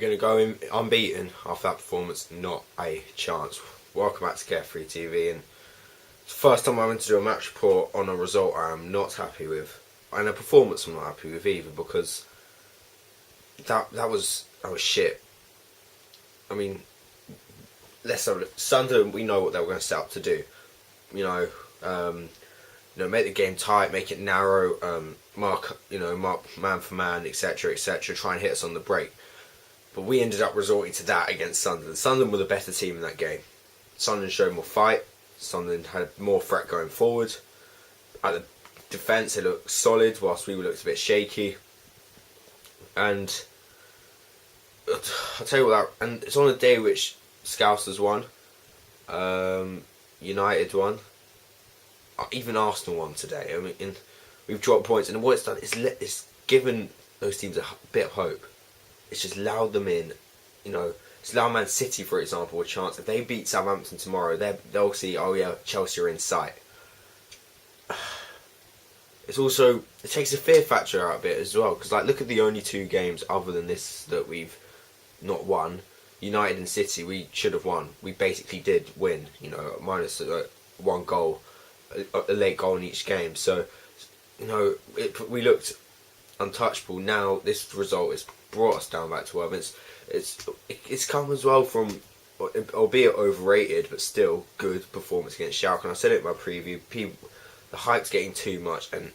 going to go in unbeaten after that performance? Not a chance. Welcome back to Carefree TV, and it's the first time I went to do a match report on a result I am not happy with, and a performance I'm not happy with either, because that was shit. I mean, let's have a look. Sunderland, we know what they were going to set up to do. Make the game tight, make it narrow, mark man for man, etc., etc. Try and hit us on the break. But we ended up resorting to that against Sunderland. Sunderland were the better team in that game. Sunderland showed more fight. Sunderland had more threat going forward. At the defence, they looked solid, whilst we looked a bit shaky. And I'll tell you what, and it's on a day which Scousers won, United won, even Arsenal won today. I mean, we've dropped points, and what it's done is it's given those teams a bit of hope. It's just allowed them in, it's allowed Man City, for example, a chance. If they beat Southampton tomorrow, they'll see, oh yeah, Chelsea are in sight. It's also, it takes the fear factor out of it as well, because look at the only two games other than this that we've not won. United and City, we should have won. We basically did win, minus one goal, a late goal in each game. So, we looked untouchable. Now this result has brought us down back to earth. It's come as well from, albeit overrated, but still good performance against Schalke. And I said it in my preview. The hype's getting too much, and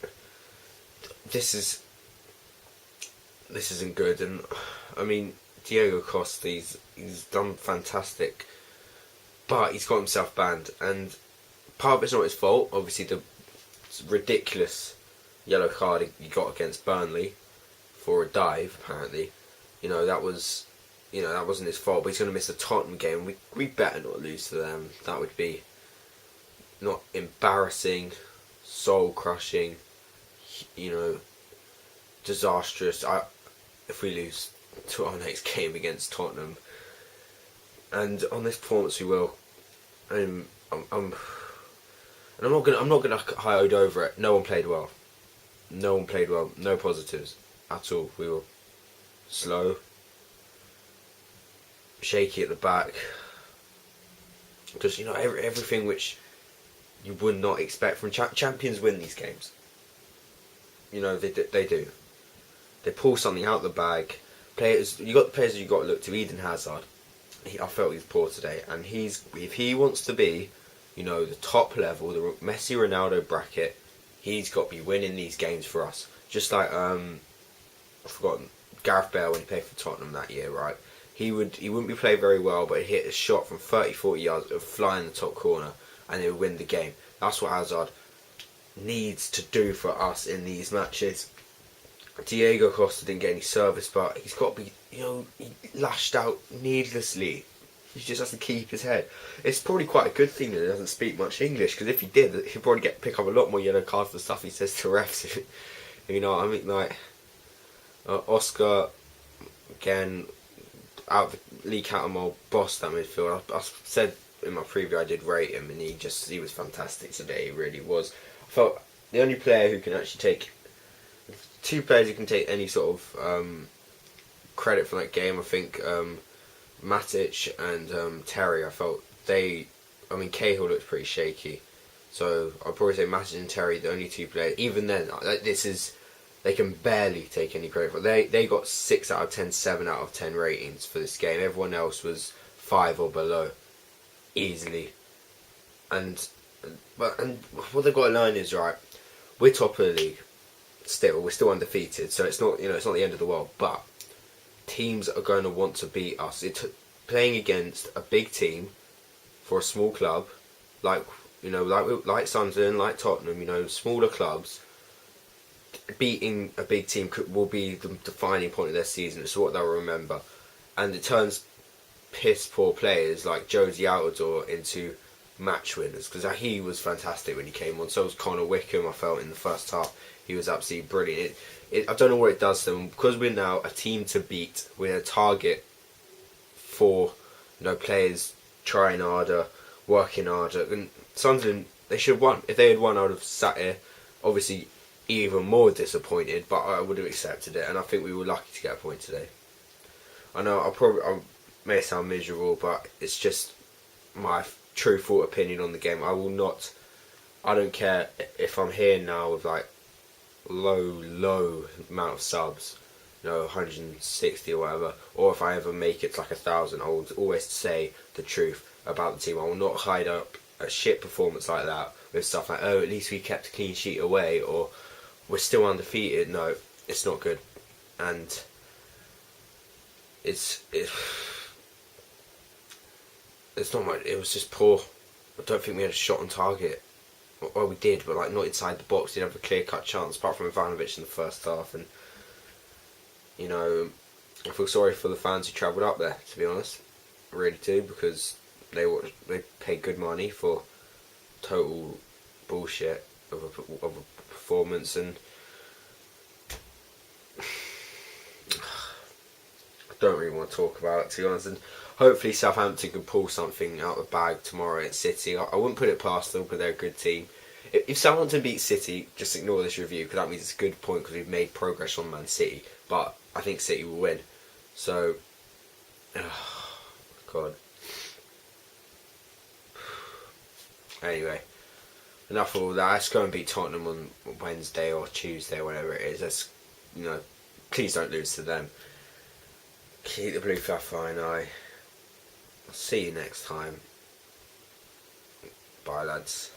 this isn't good. And I mean, Diego Costa, he's done fantastic, but he's got himself banned, and part of it's not his fault. Obviously, the ridiculous yellow card he got against Burnley for a dive, apparently, that wasn't his fault. But he's going to miss the Tottenham game. We better not lose to them. That would be not embarrassing, soul crushing, disastrous. If we lose to our next game against Tottenham, and on this performance we will. I'm not gonna hide over it. No one played well. No positives at all. We were slow, shaky at the back. Just everything which you would not expect from champions. Win these games. They do. They pull something out of the bag. You got the players you got to look to. Eden Hazard, I felt he was poor today, and if he wants to be, the top level, the Messi Ronaldo bracket, he's got to be winning these games for us. Just like I've forgotten Gareth Bale when he played for Tottenham that year, right? He wouldn't be playing very well, but he hit a shot from 30-40 yards, it would fly in the top corner, and they would win the game. That's what Hazard needs to do for us in these matches. Diego Costa didn't get any service, but he's got to be, he lashed out needlessly. He just has to keep his head. It's probably quite a good thing that he doesn't speak much English, because if he did, he'd probably pick up a lot more yellow cards for stuff he says to refs. I mean, Oscar, again, Lee Catamol bossed that midfield. I said in my preview I did rate him, and he was fantastic today. He really was. I felt the only player who can actually take, two players who can take any sort of credit from that game, I think Matic and Terry. I felt Cahill looked pretty shaky, so I'd probably say Matic and Terry, the only two players. Even then, they can barely take any credit for it. They got 6 out of 10, 7 out of 10 ratings for this game. Everyone else was 5 or below, easily. And what they've got to learn is, right, we're top of the league. We're still undefeated, so it's not it's not the end of the world. But teams are going to want to beat us. Playing against a big team for a small club, like Sunderland, like Tottenham, smaller clubs. Beating a big team will be the defining point of their season. It's what they'll remember, and it turns piss poor players like Josie Altidore into match winners, because he was fantastic when he came on. So was Connor Wickham. I felt in the first half he was absolutely brilliant. I don't know what it does to them, because we're now a team to beat. We're a target for players trying harder, working harder. And Sunderland, they should have won. If they had won, I would have sat here, obviously even more disappointed, but I would have accepted it, and I think we were lucky to get a point today. I know I may sound miserable, but it's just my true thought opinion on the game. I don't care if I'm here now with like low amount of subs, 160 or whatever, or if I ever make it to like 1,000, I will always say the truth about the team. I will not hide up a shit performance like that with stuff like, oh, at least we kept a clean sheet away, or we're still undefeated. No, it's not good, and it's not much. It was just poor. I don't think we had a shot on target. Well, we did, but like not inside the box. We didn't have a clear-cut chance apart from Ivanovic in the first half, and I feel sorry for the fans who travelled up there. To be honest, I really do, because they paid good money for total bullshit of a performance, and I don't really want to talk about it, to be honest. And hopefully Southampton can pull something out of the bag tomorrow at City. I wouldn't put it past them, because they're a good team. If Southampton beats City, just ignore this review, because that means it's a good point, because we've made progress on Man City. But I think City will win. So, God. Anyway, enough of all that. Let's go and beat Tottenham on Wednesday or Tuesday, whatever it is. Please don't lose to them. Keep the blue fluff flying eye. I'll see you next time. Bye, lads.